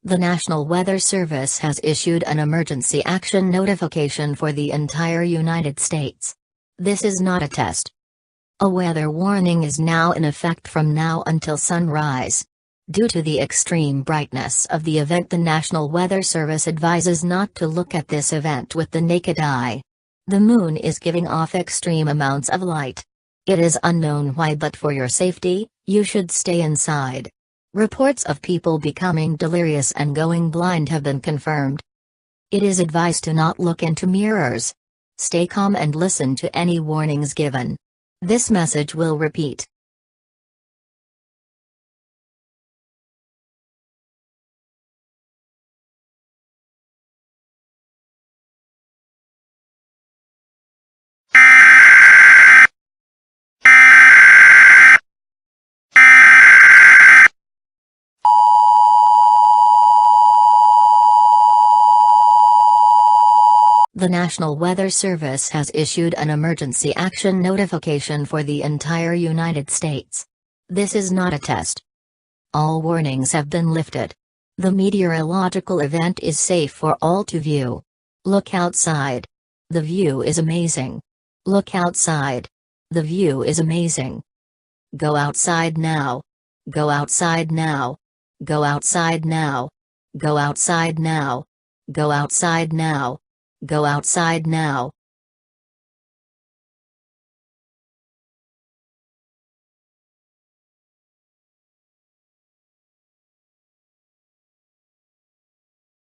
The National Weather Service has issued an emergency action notification for the entire United States. This is not a test. A weather warning is now in effect from now until sunrise. Due to the extreme brightness of the event, the National Weather Service advises not to look at this event with the naked eye. The moon is giving off extreme amounts of light. It is unknown why, but for your safety, you should stay inside. Reports of people becoming delirious and going blind have been confirmed. It is advised to not look into mirrors. Stay calm and listen to any warnings given. This message will repeat. The National Weather Service has issued an emergency action notification for the entire United States. This is not a test. All warnings have been lifted. The meteorological event is safe for all to view. Look outside. The view is amazing. Look outside. The view is amazing. Go outside now. Go outside now. Go outside now. Go outside now. Go outside now. Go outside now.